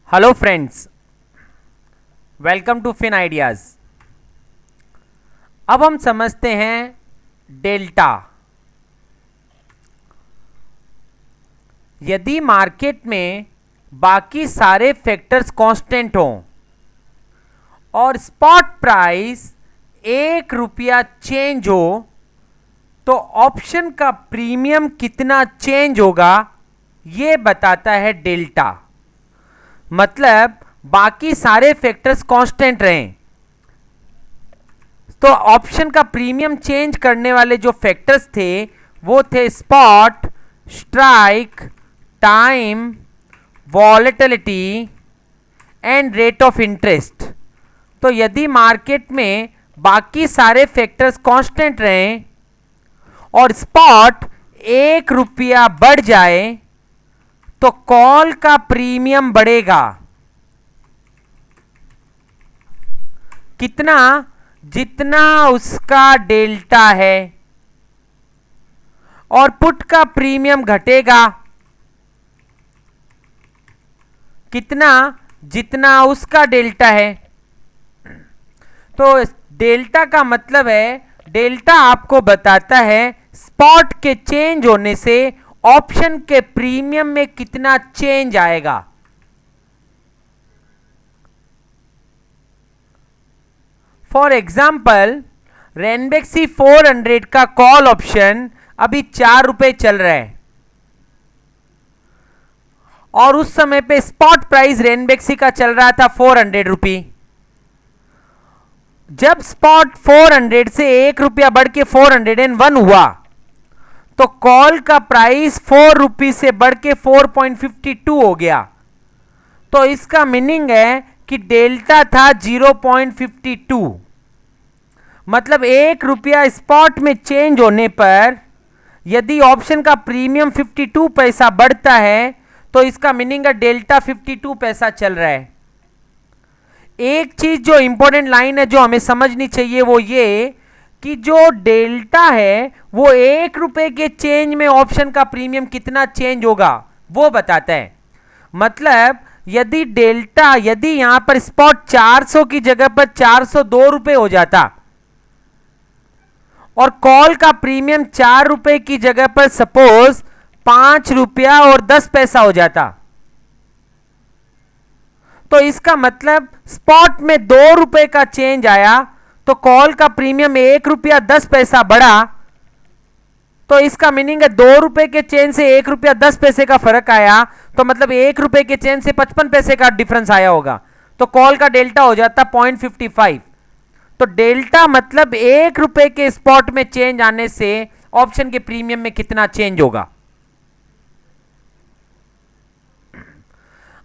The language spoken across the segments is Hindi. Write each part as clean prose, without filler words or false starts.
Hello friends, welcome to Fin Ideas. अब हम समझते हैं डेल्टा। यदि मार्केट में बाकी सारे फैक्टर्स कांस्टेंट हों और स्पॉट प्राइस ₹1 चेंज हो तो ऑप्शन का प्रीमियम कितना चेंज होगा ये बताता है डेल्टा। मतलब बाकी सारे फैक्टर्स कांस्टेंट रहें तो ऑप्शन का प्रीमियम चेंज करने वाले जो फैक्टर्स थे वो थे spot, strike, time, volatility and rate of interest. तो यदि मार्केट में बाकी सारे फैक्टर्स कांस्टेंट रहें और स्पॉट ₹1 बढ़ जाए तो कॉल का प्रीमियम बढ़ेगा कितना? जितना उसका डेल्टा है। और पुट का प्रीमियम घटेगा कितना? जितना उसका डेल्टा है। तो डेल्टा का मतलब है, डेल्टा आपको बताता है स्पॉट के चेंज होने से ऑप्शन के प्रीमियम में कितना चेंज आएगा। फॉर एग्जाम्पल, रेनबेक्सी 400 का कॉल ऑप्शन अभी ₹4 चल रहा है और उस समय पे स्पॉट प्राइस रेनबेक्सी का चल रहा था ₹400। जब स्पॉट 400 से ₹1 बढ़ के 401 हुआ तो कॉल का प्राइस ₹4 से बढ़ के 4.52 हो गया। तो इसका मीनिंग है कि डेल्टा था 0.52। मतलब ₹1 स्पॉट में चेंज होने पर यदि ऑप्शन का प्रीमियम 52 पैसा बढ़ता है तो इसका मीनिंग है डेल्टा 52 पैसा चल रहा है। एक चीज जो इंपॉर्टेंट लाइन है जो हमें समझनी चाहिए वो ये कि जो डेल्टा है वो ₹1 के चेंज में ऑप्शन का प्रीमियम कितना चेंज होगा वो बताता है। मतलब यदि डेल्टा, यदि यहां पर स्पॉट 400 की जगह पर ₹402 हो जाता और कॉल का प्रीमियम ₹4 की जगह पर सपोज ₹5.10 हो जाता तो इसका मतलब स्पॉट में ₹2 का चेंज आया तो कॉल का प्रीमियम ₹1.10 बढ़ा। तो इसका मीनिंग है ₹2 के चेंज से ₹1.10 का फर्क आया तो मतलब ₹1 के चेंज से 55 पैसे का डिफरेंस आया होगा। तो कॉल का डेल्टा हो जाता 0.55। तो डेल्टा मतलब ₹1 के स्पॉट में चेंज आने से ऑप्शन के प्रीमियम में कितना चेंज होगा।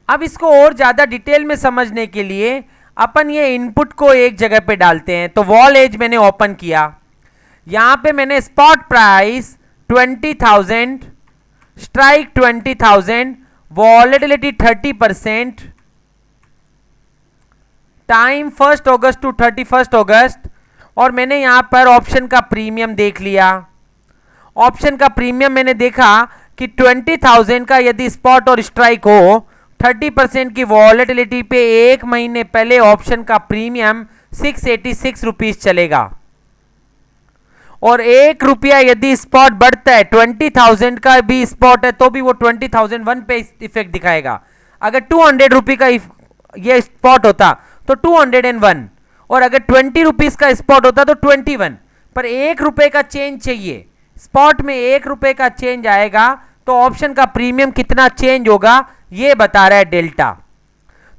अब इसको और ज्यादा डिटेल में समझने के लिए अपन ये इनपुट को एक जगह पे डालते हैं। तो वॉल एज मैंने ओपन किया, यहां पे मैंने spot price 20,000, strike 20,000, volatility 30%, time 1 August to 31 August और मैंने यहां पर ऑप्शन का प्रीमियम देख लिया। ऑप्शन का प्रीमियम मैंने देखा कि 20,000 का यदि स्पॉट और स्ट्राइक हो, 30% की वॉलेटिलिटी पे एक महीने पहले ऑप्शन का प्रीमियम ₹686 चलेगा। और ₹1 यदि स्पॉट बढ़ता है, 20,000 का भी स्पॉट है तो भी वो 20,001 पे इफेक्ट दिखाएगा। अगर ₹200 का ये स्पॉट होता तो 201 और अगर ₹20 का स्पॉट होता तो 21। पर ₹1 का चेंज चाहिए, स्पॉट में ₹1 का चेंज आएगा तो ऑप्शन का प्रीमियम कितना चेंज होगा ये बता रहा है डेल्टा।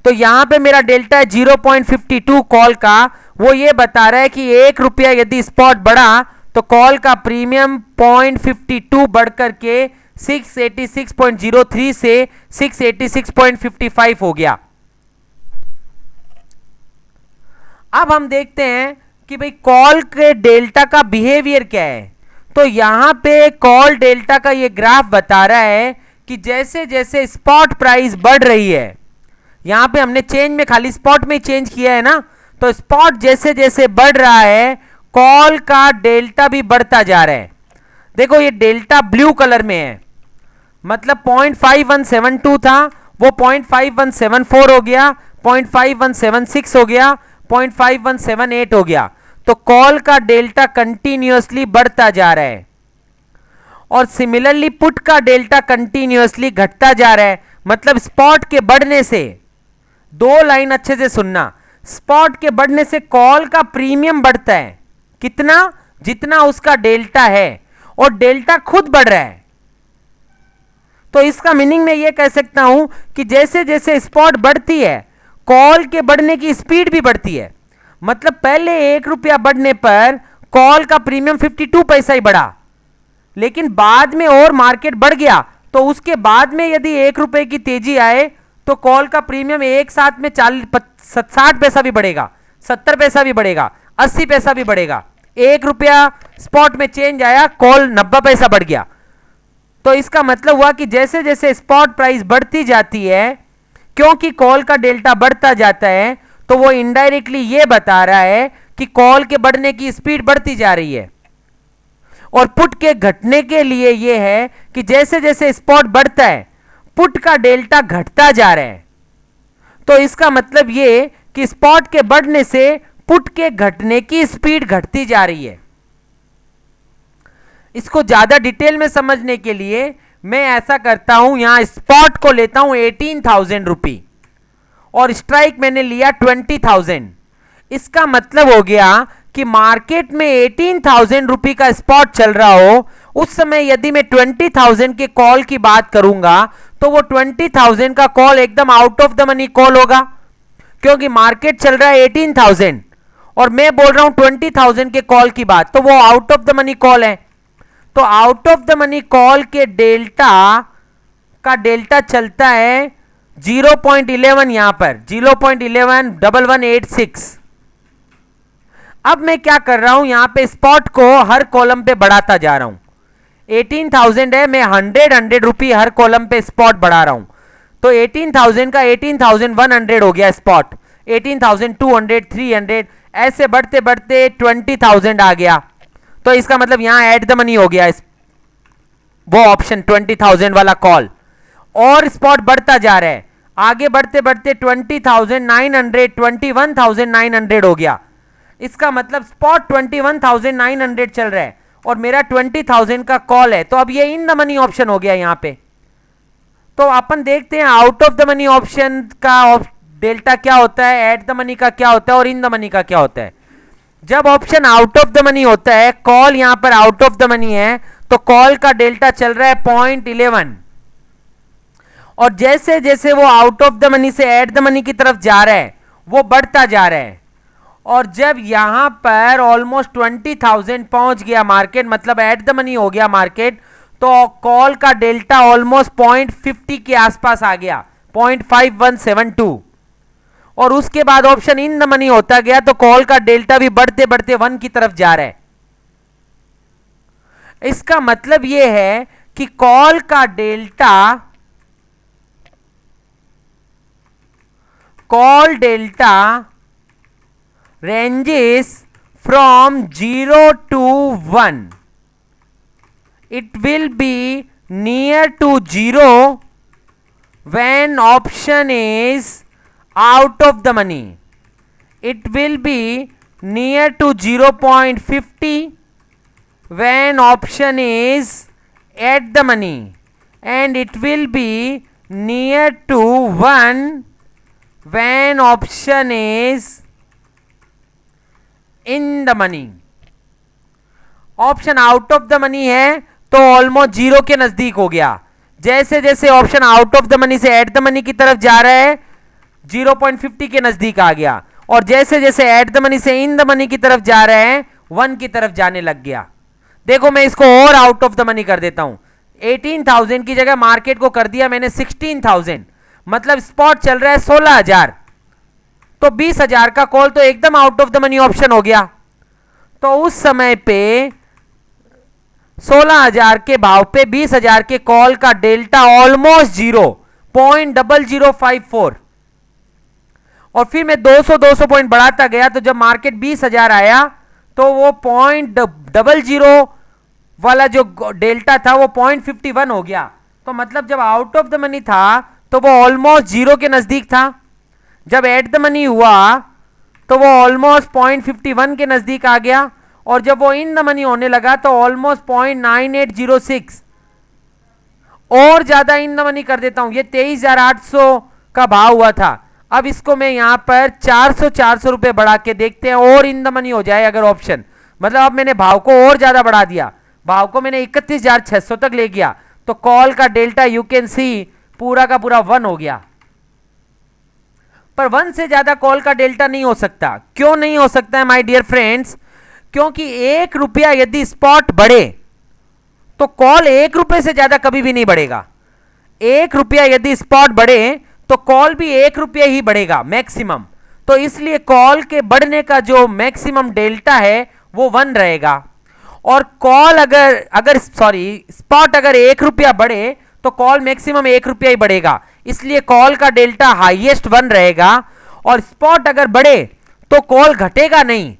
तो यहां पे मेरा डेल्टा है 0.52 कॉल का, वो ये बता रहा है कि ₹1 यदि स्पॉट बढ़ा तो कॉल का प्रीमियम 0.52 बढ़कर के 686.03 से 686.55 हो गया। अब हम देखते हैं कि भाई कॉल के डेल्टा का बिहेवियर क्या है। तो यहां पे कॉल डेल्टा का ये ग्राफ बता रहा है कि जैसे जैसे स्पॉट प्राइस बढ़ रही है, यहां पे हमने चेंज में खाली स्पॉट में चेंज किया है ना, तो स्पॉट जैसे जैसे बढ़ रहा है कॉल का डेल्टा भी बढ़ता जा रहा है। देखो ये डेल्टा ब्लू कलर में है, मतलब 0.5172 था वो 0.5174 हो गया, 0.5176 हो गया, 0.5178 हो गया। तो कॉल का डेल्टा कंटिन्यूअसली बढ़ता जा रहा है और सिमिलरली पुट का डेल्टा कंटिन्यूअसली घटता जा रहा है। मतलब स्पॉट के बढ़ने से, दो लाइन अच्छे से सुनना, स्पॉट के बढ़ने से कॉल का प्रीमियम बढ़ता है कितना, जितना उसका डेल्टा है, और डेल्टा खुद बढ़ रहा है। तो इसका मीनिंग मैं ये कह सकता हूं कि जैसे जैसे स्पॉट बढ़ती है कॉल के बढ़ने की स्पीड भी बढ़ती है। मतलब पहले 1 रुपया बढ़ने पर कॉल का प्रीमियम 52 पैसा ही बढ़ा, लेकिन बाद में और मार्केट बढ़ गया तो उसके बाद में यदि 1 रुपए की तेजी आए तो कॉल का प्रीमियम एक साथ में 60 पैसा भी बढ़ेगा, 70 पैसा भी बढ़ेगा, 80 पैसा भी बढ़ेगा। 1 रुपया स्पॉट में चेंज आया, कॉल 90 पैसा बढ़ गया। तो इसका मतलब हुआ कि जैसे जैसे स्पॉट प्राइस बढ़ती जाती है, क्योंकि कॉल का डेल्टा बढ़ता जाता है, तो वो इनडायरेक्टली ये बता रहा है कि कॉल के बढ़ने की स्पीड बढ़ती जा रही है। और पुट के घटने के लिए ये है कि जैसे जैसे स्पॉट बढ़ता है पुट का डेल्टा घटता जा रहा है। तो इसका मतलब ये कि स्पॉट के बढ़ने से पुट के घटने की स्पीड घटती जा रही है। इसको ज्यादा डिटेल में समझने के लिए मैं ऐसा करता हूं, यहां स्पॉट को लेता हूं 18,000 रुपी और स्ट्राइक मैंने लिया 20,000। इसका मतलब हो गया कि मार्केट में 18,000 रुपी का स्पॉट चल रहा हो, उस समय यदि मैं 20,000 के कॉल की बात करूंगा तो वो 20,000 का कॉल एकदम out of the money call होगा, क्योंकि मार्केट चल रहा है 18,000 और मैं बोल रहा हूं 20,000 के कॉल की बात, तो वो out of the money call है। तो out of the money call के डेल्टा का डेल्टा चलता है 0.11, यहां पर 0.111186। अब मैं क्या कर रहा हूं, यहां पे स्पॉट को हर कॉलम पे बढ़ाता जा रहा हूं। 18,000 है, मैं 100 रुपी हर कॉलम पे स्पॉट बढ़ा रहा हूं। तो 18,000 का 18,100 हो गया स्पॉट, 18,200, 300, ऐसे बढ़ते बढ़ते 20,000 आ गया। तो इसका मतलब यहां एट द मनी हो गया वो ऑप्शन 20,000 वाला कॉल, और स्पॉट बढ़ता जा रहा है। आगे बढ़ते बढ़ते 20,900, 21,900 हो गया। इसका मतलब स्पॉट 21,900 चल रहा है और मेरा 20,000 का कॉल है। तो अब ये इन द मनी ऑप्शन हो गया यहां पे। तो अपन देखते हैं out of the money option का डेल्टा क्या होता है, एट द मनी का क्या होता है और इन द मनी का क्या होता है। जब option out of the money होता है, कॉल यहां पर आउट ऑफ द मनी है, तो कॉल का डेल्टा चल रहा है 0.11, और जैसे जैसे वो आउट ऑफ द मनी से एट द मनी की तरफ जा रहा है वो बढ़ता जा रहा है। और जब यहां पर ऑलमोस्ट 20,000 पहुंच गया मार्केट, मतलब एट द मनी हो गया मार्केट, तो कॉल का डेल्टा ऑलमोस्ट 0.50 के आसपास आ गया, 0.5172। और उसके बाद ऑप्शन इन द मनी होता गया तो कॉल का डेल्टा भी बढ़ते बढ़ते 1 की तरफ जा रहा है। इसका मतलब यह है कि कॉल का delta, call delta ranges from 0 to 1. It will be near to 0 when option is out of the money. It will be near to 0.50 when option is at the money, and it will be near to 1 when option is in the money. Option out of the money है तो ऑलमोस्ट 0 के नजदीक हो गया। जैसे जैसे option out of the money से एट द मनी की तरफ जा रहा है 0.50 के नजदीक आ गया, और जैसे जैसे एट द मनी से इन द मनी की तरफ जा रहे हैं 1 की तरफ जाने लग गया। देखो मैं इसको और आउट ऑफ द मनी कर देता हूं। 18,000 की जगह मार्केट को कर दिया मैंने 16,000, मतलब स्पॉट चल रहा है 16,000, तो 20,000 का कॉल तो एकदम out of the money option हो गया। तो उस समय पे 16,000 के भाव पे 20,000 के कॉल का डेल्टा ऑलमोस्ट 0.0054, और फिर मैं 200 पॉइंट बढ़ाता गया, तो जब मार्केट 20,000 आया तो वो 0.00 वाला जो डेल्टा था वो 0.51 हो गया। तो मतलब जब आउट ऑफ द मनी था तो वो ऑलमोस्ट जीरो के नजदीक था। जब एट द मनी हुआ तो वो ऑलमोस्ट 0.51 के नजदीक आ गया, और जब वो इन द मनी होने लगा तो ऑलमोस्ट 0.9806, और ज्यादा इन द मनी कर देता हूं। ये 23,800 का भाव हुआ था। अब इसको मैं यहां पर 400 रुपए बढ़ा के देखते हैं और इन द मनी हो जाए अगर ऑप्शन, मतलब अब मैंने भाव को और ज्यादा बढ़ा दिया, भाव को मैंने 31,600 तक ले गया, तो कॉल का डेल्टा यू कैन सी पूरा का पूरा 1 हो गया। पर 1 से ज्यादा कॉल का डेल्टा नहीं हो सकता। क्यों नहीं हो सकता है माय डियर फ्रेंड्स? क्योंकि 1 रुपया यदि स्पॉट बढ़े तो कॉल 1 रुपए से ज्यादा कभी भी नहीं बढ़ेगा। 1 रुपया यदि स्पॉट बढ़े तो कॉल भी 1 रुपया ही बढ़ेगा मैक्सिमम। तो इसलिए कॉल के बढ़ने का जो मैक्सिमम डेल्टा है वो 1 रहेगा। और कॉल अगर स्पॉट अगर 1 रुपया बढ़े तो कॉल मैक्सिमम 1 रुपया ही बढ़ेगा, इसलिए कॉल का डेल्टा हाईएस्ट 1 रहेगा। और स्पॉट अगर बढ़े तो कॉल घटेगा नहीं,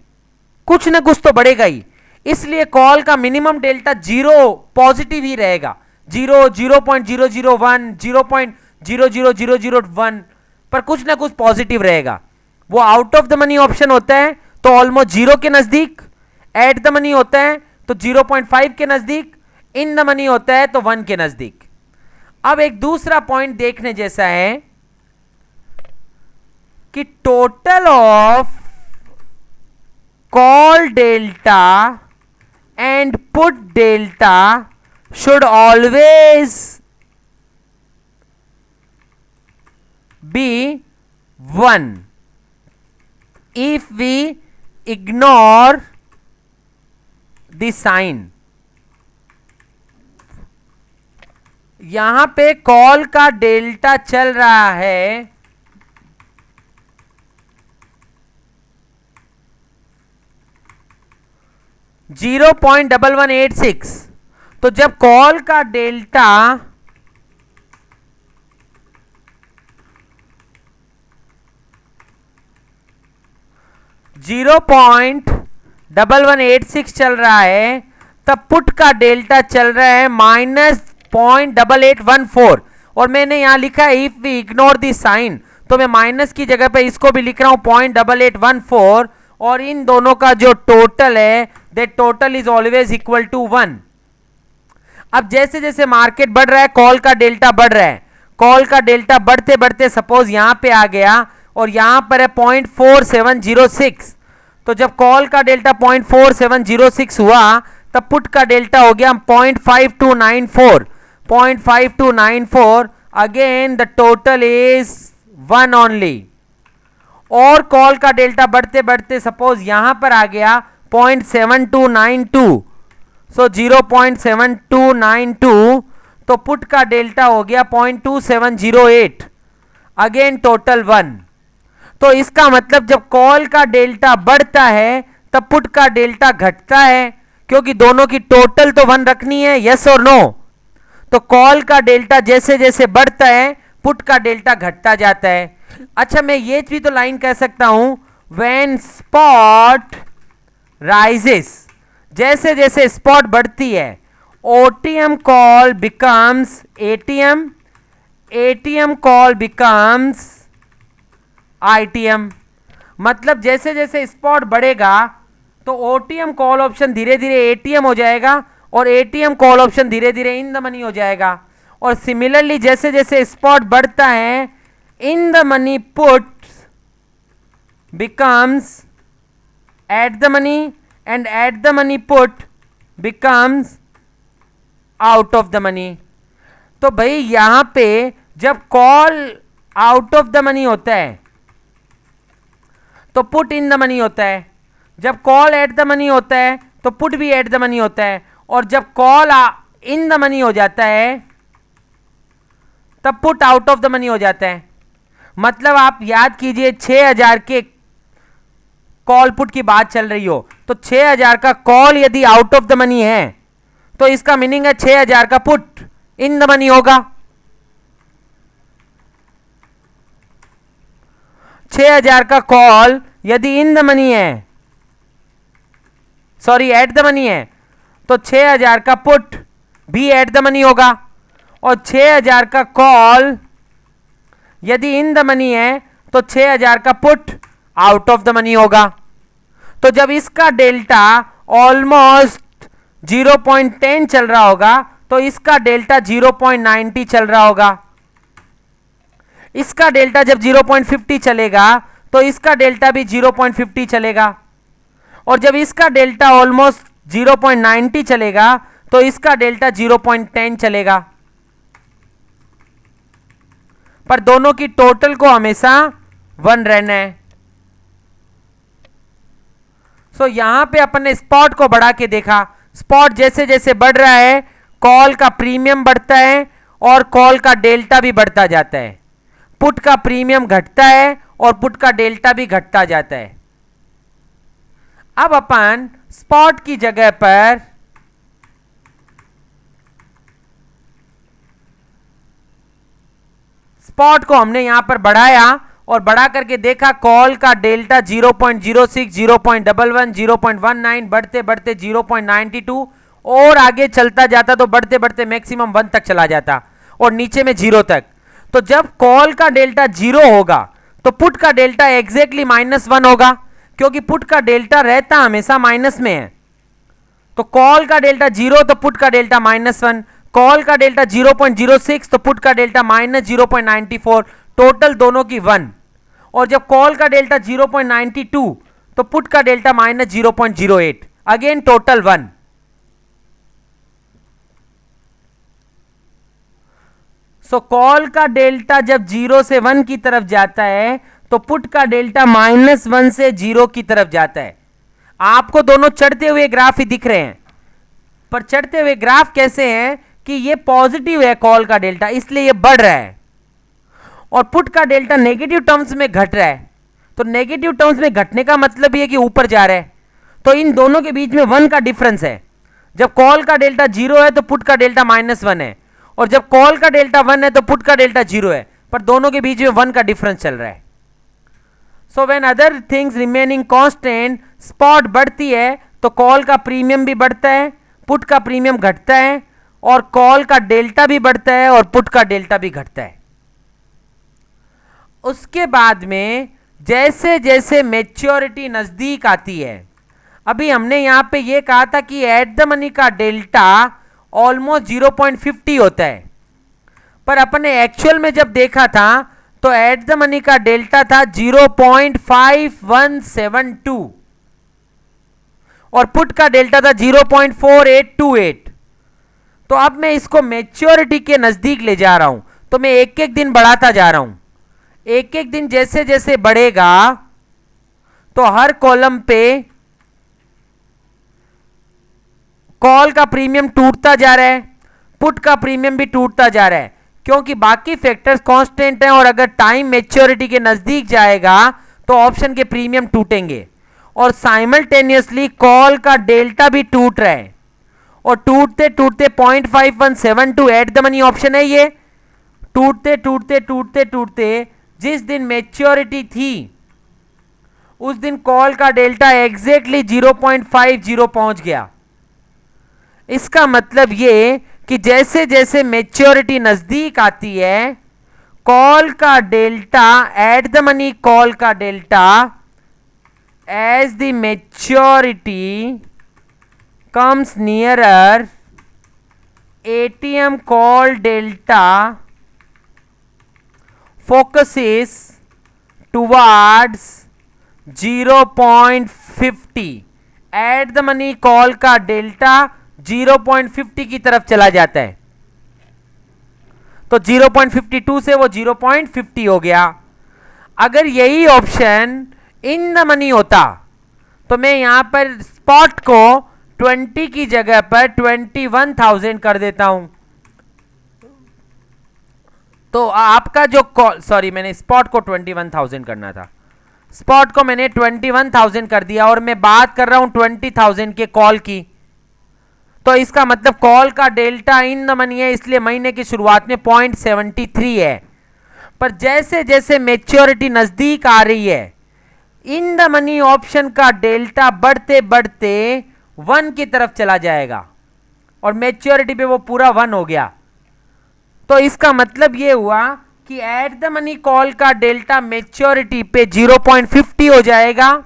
कुछ ना कुछ तो बढ़ेगा ही, इसलिए कॉल का मिनिमम डेल्टा 0 पॉजिटिव ही रहेगा। 0, 0.001, 0.00001, पर कुछ ना कुछ पॉजिटिव रहेगा। वो out of the money option होता है तो ऑलमोस्ट 0 के नजदीक, एट द मनी होता है तो 0.5 के नजदीक, इन द मनी होता है तो 1 के नजदीक। अब एक दूसरा पॉइंट देखने जैसा है कि total of call delta and put delta should always be 1 if we ignore the sign। यहां पे कॉल का डेल्टा चल रहा है 0.1186, तो जब कॉल का डेल्टा 0.1186 चल रहा है, तब पुट का डेल्टा चल रहा है -0.8814। और मैंने यहां लिखा है if we ignore the sign, तो मैं माइनस की जगह पे इसको भी लिख रहा हूं 0.8814, और इन दोनों का जो टोटल है that total is always equal to 1। अब जैसे जैसे मार्केट बढ़ रहा है कॉल का डेल्टा बढ़ रहा है, कॉल का डेल्टा बढ़ते बढ़ते सपोज यहां पे आ गया और यहां पर है 0.4706, तो जब कॉल का डेल्टा 0.4706 हुआ तब पुट का डेल्टा हो गया 0.5294, 0.5294, again the total is 1 only. और कॉल का डेल्टा बढ़ते बढ़ते सपोज यहां पर आ गया 0.7292, सो 0.7292, तो पुट का डेल्टा हो गया 0.2708, अगेन टोटल 1। तो इसका मतलब जब कॉल का डेल्टा बढ़ता है तब पुट का डेल्टा घटता है, क्योंकि दोनों की टोटल तो 1 रखनी है, यस और नो। तो कॉल का डेल्टा जैसे जैसे बढ़ता है पुट का डेल्टा घटता जाता है। अच्छा, मैं ये भी तो लाइन कह सकता हूं व्हेन स्पॉट राइजेस, जैसे जैसे स्पॉट बढ़ती है OTM call becomes ATM, ATM call becomes ITM. मतलब जैसे जैसे स्पॉट बढ़ेगा तो ओटीएम कॉल ऑप्शन धीरे धीरे एटीएम हो जाएगा और एटीएम कॉल ऑप्शन धीरे धीरे इन द मनी हो जाएगा। और सिमिलरली जैसे जैसे स्पॉट बढ़ता है इन the money put becomes eight the money and eight the money put becomes out of the money. तो भाई यहां पे जब call out of the money होता है तो पुट इन द मनी होता है, जब कॉल एट द मनी होता है तो पुट भी एट द मनी होता है, और जब कॉल इन द मनी हो जाता है तब put out of the money हो जाता है। मतलब आप याद कीजिए 6000 के कॉल पुट की बात चल रही हो, तो 6000 का कॉल यदि आउट ऑफ द मनी है तो इसका मीनिंग है 6000 का पुट इन द मनी होगा। 6000 का कॉल यदि इन द मनी है, सॉरी एट द मनी है, तो 6000 का पुट भी एट द मनी होगा। और 6000 का कॉल यदि इन द मनी है तो 6000 का put out of the money होगा। तो जब इसका डेल्टा ऑलमोस्ट 0.10 चल रहा होगा तो इसका डेल्टा 0.90 चल रहा होगा। इसका डेल्टा जब 0.50 चलेगा तो इसका डेल्टा भी 0.50 चलेगा। और जब इसका डेल्टा ऑलमोस्ट 0.90 चलेगा तो इसका डेल्टा 0.10 चलेगा। पर दोनों की टोटल को हमेशा 1 रहना है। सो यहां पे अपन ने स्पॉट को बढ़ा के देखा। स्पॉट जैसे जैसे बढ़ रहा है कॉल का प्रीमियम बढ़ता है और कॉल का डेल्टा भी बढ़ता जाता है। पुट का प्रीमियम घटता है और पुट का डेल्टा भी घटता जाता है। अब अपन स्पॉट की जगह पर स्पॉट को हमने यहां पर बढ़ाया और बढ़ा करके देखा कॉल का डेल्टा 0.06, 0.11, 0.19 बढ़ते बढ़ते 0.92 और आगे चलता जाता तो बढ़ते बढ़ते मैक्सिमम 1 तक चला जाता और नीचे में 0 तक। तो जब कॉल का डेल्टा 0 होगा तो पुट का डेल्टा एग्जैक्टली -1 होगा, क्योंकि पुट का डेल्टा रहता हमेशा माइनस में है। तो कॉल का डेल्टा 0 तो पुट का डेल्टा -1, कॉल का डेल्टा 0.06 तो पुट का डेल्टा -0.94, टोटल दोनों की 1। और जब कॉल का डेल्टा 0.92 तो पुट का डेल्टा -0.08, अगेन टोटल 1। सो कॉल का डेल्टा जब 0 से 1 की तरफ जाता है तो पुट का डेल्टा -1 से 0 की तरफ जाता है। आपको दोनों चढ़ते हुए ग्राफ ही दिख रहे हैं, पर चढ़ते हुए ग्राफ कैसे हैं कि ये पॉजिटिव है कॉल का डेल्टा, इसलिए ये बढ़ रहा है, और पुट का डेल्टा नेगेटिव टर्म्स में घट रहा है। तो नेगेटिव टर्म्स में घटने का मतलब ये कि ऊपर जा रहा है। तो इन दोनों के बीच में 1 का डिफरेंस है। जब कॉल का डेल्टा 0 है तो पुट का डेल्टा -1 है, और जब कॉल का डेल्टा 1 है तो पुट का डेल्टा 0 है, पर दोनों के बीच में 1 का डिफरेंस चल रहा है। So when other things remaining constant, spot बढ़ती है तो कॉल का प्रीमियम भी बढ़ता है, पुट का प्रीमियम घटता है, और कॉल का डेल्टा भी बढ़ता है और पुट का डेल्टा भी घटता है। उसके बाद में जैसे जैसे मैच्योरिटी नजदीक आती है, अभी हमने यहां पे ये कहा था कि एट द मनी का डेल्टा ऑलमोस्ट 0.50 होता है, पर अपने एक्चुअल में जब देखा था तो एट द मनी का डेल्टा था 0.5172 और पुट का डेल्टा था 0.4828। तो अब मैं इसको मैच्योरिटी के नजदीक ले जा रहा हूं, तो मैं एक एक दिन बढ़ाता जा रहा हूं। एक एक दिन जैसे जैसे बढ़ेगा तो हर कॉलम पे कॉल का प्रीमियम टूटता जा रहा है, पुट का प्रीमियम भी टूटता जा रहा है, क्योंकि बाकी फैक्टर्स कांस्टेंट हैं। और अगर टाइम मैच्योरिटी के नजदीक जाएगा तो ऑप्शन के प्रीमियम टूटेंगे, और साइमल्टेनियसली कॉल का डेल्टा भी टूट रहा है, और टूटते टूटते 0.5172 एट द मनी ऑप्शन है ये, टूटते टूटते टूटते टूटते जिस दिन मैच्योरिटी थी उस दिन कॉल का डेल्टा एग्जैक्टली 0.50 पहुंच गया। इसका मतलब ये कि जैसे जैसे मैच्योरिटी नजदीक आती है कॉल का delta at the money, call का delta as the maturity comes nearer, ATM call delta focuses towards 0.50। At the money call का डेल्टा 0.50 की तरफ चला जाता है, तो 0.52 से वो 0.50 हो गया। अगर यही ऑप्शन इन द मनी होता तो मैं यहां पर स्पॉट को 20 की जगह पर 21,000 कर देता हूं। तो आपका जो कॉल, सॉरी मैंने स्पॉट को 21,000 करना था, स्पॉट को मैंने 21,000 कर दिया, और मैं बात कर रहा हूं 20,000 के कॉल की। तो इसका मतलब कॉल का डेल्टा इन द मनी है, इसलिए महीने की शुरुआत में 0.73 है, पर जैसे जैसे मैच्योरिटी नजदीक आ रही है इन द मनी ऑप्शन का डेल्टा बढ़ते बढ़ते 1 की तरफ चला जाएगा, और मैच्योरिटी पे वो पूरा 1 हो गया। तो इसका मतलब ये हुआ कि एट द मनी कॉल का डेल्टा मेच्योरिटी पे 0.50 हो जाएगा,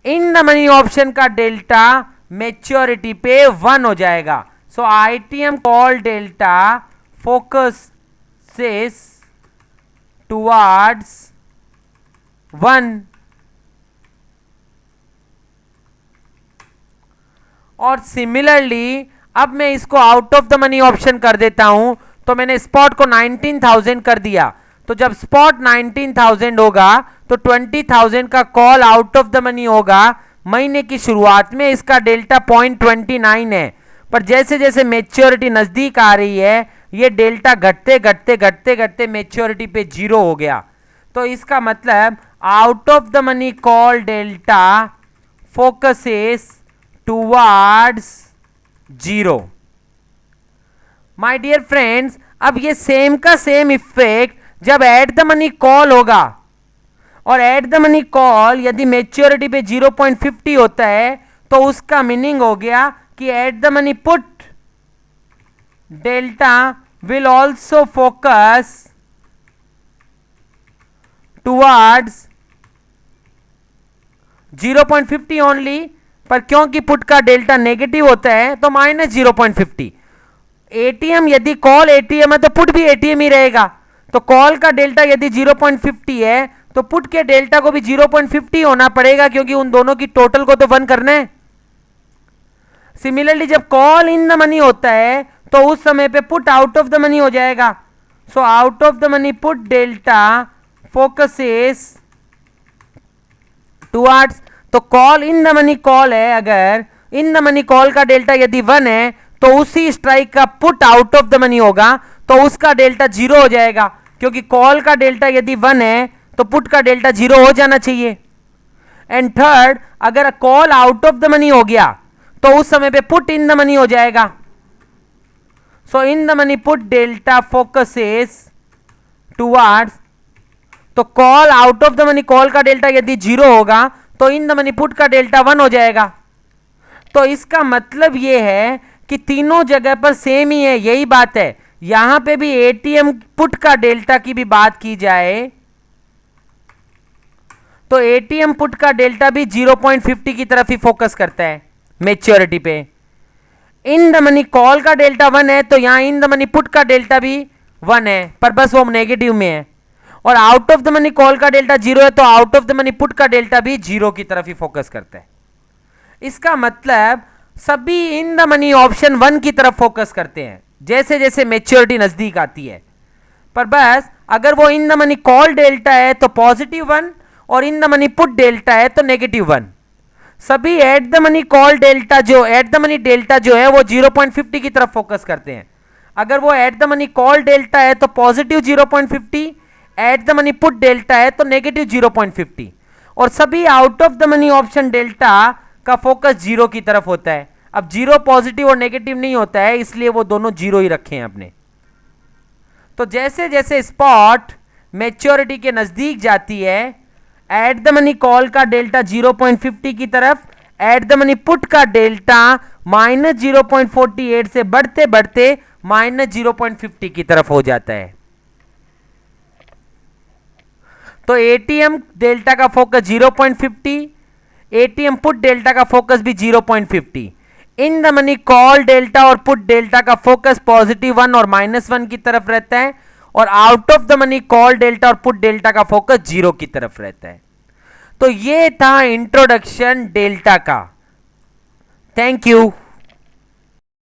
इन द मनी ऑप्शन का डेल्टा मेच्योरिटी पे 1 हो जाएगा। So ITM call delta focuses towards 1। और सिमिलरली अब मैं इसको out of the money option कर देता हूं, तो मैंने स्पॉट को 19,000 कर दिया, तो जब स्पॉट 19,000 होगा तो 20,000 का call out of the money होगा। महीने की शुरुआत में इसका डेल्टा 0.29 है, पर जैसे जैसे मेच्योरिटी नजदीक आ रही है ये डेल्टा घटते घटते घटते घटते मेच्योरिटी पे 0 हो गया। तो इसका मतलब out of the money call delta focuses towards 0। My dear friends, अब ये सेम का सेम इफेक्ट जब एट द मनी कॉल होगा, और एट द मनी कॉल यदि मेच्योरिटी पे 0.50 होता है तो उसका मीनिंग हो गया कि at the money put delta will also focus towards 0.50 only, पर क्योंकि पुट का डेल्टा नेगेटिव होता है तो -0.50। एटीएम यदि कॉल एटीएम है तो पुट भी एटीएम ही रहेगा, तो कॉल का डेल्टा यदि 0.50 है तो पुट के डेल्टा को भी 0.50 होना पड़ेगा, क्योंकि उन दोनों की टोटल को तो 1 करना है। सिमिलरली जब कॉल इन द मनी होता है तो उस समय पे put out of the money हो जाएगा। So out of the money put delta focuses towards, तो call in the money call है, अगर इन द मनी कॉल का डेल्टा यदि 1 है तो उसी स्ट्राइक का put out of the money होगा तो उसका डेल्टा 0 हो जाएगा, क्योंकि कॉल का डेल्टा यदि 1 है तो पुट का डेल्टा 0 हो जाना चाहिए। एंड थर्ड, अगर call out of the money हो गया तो उस समय पे पुट इन द मनी हो जाएगा। So in the money put delta focuses towards, तो call out of the money call का डेल्टा यदि 0 होगा तो इन द मनी पुट का डेल्टा 1 हो जाएगा। तो इसका मतलब यह है कि तीनों जगह पर सेम ही है, यही बात है। यहां पे भी एटीएम पुट का डेल्टा की भी बात की जाए तो एटीएम पुट का डेल्टा भी 0.50 की तरफ ही फोकस करता है मेच्योरिटी पे। इन द मनी कॉल का डेल्टा 1 है तो यहां इन द मनी पुट का डेल्टा भी 1 है, पर बस वो नेगेटिव में है। और out of the money call का डेल्टा 0 है तो out of the money put का डेल्टा भी 0 की तरफ ही फोकस करता है। इसका मतलब सभी इन द मनी ऑप्शन 1 की तरफ फोकस करते हैं जैसे जैसे मेच्योरिटी नजदीक आती है, पर बस अगर वो इन द मनी कॉल डेल्टा है तो +1 और इन द मनी पुट डेल्टा है तो -1। सभी eight the money call delta जो एट द मनी डेल्टा जो है वो 0.50 की तरफ फोकस करते हैं। अगर वो eight the money call delta है तो +0.50, at the money put delta है तो -0.50, और सभी out of the money option delta का फोकस 0 की तरफ होता है। अब 0 पॉजिटिव और नेगेटिव नहीं होता है, इसलिए वो दोनों 0 ही रखे हैं अपने। तो जैसे जैसे स्पॉट मेच्योरिटी के नजदीक जाती है, एट द मनी कॉल का डेल्टा 0.50 की तरफ, एट द मनी पुट का डेल्टा -0.48 से बढ़ते बढ़ते -0.50 की तरफ हो जाता है। तो एटीएम डेल्टा का फोकस 0.50, एटीएम पुट डेल्टा का फोकस भी 0.50। इन द मनी कॉल डेल्टा और पुट डेल्टा का फोकस +1 और -1 की तरफ रहता है, और out of the money call delta और पुट डेल्टा का फोकस 0 की तरफ रहता है। तो ये था इंट्रोडक्शन डेल्टा का। Thank you.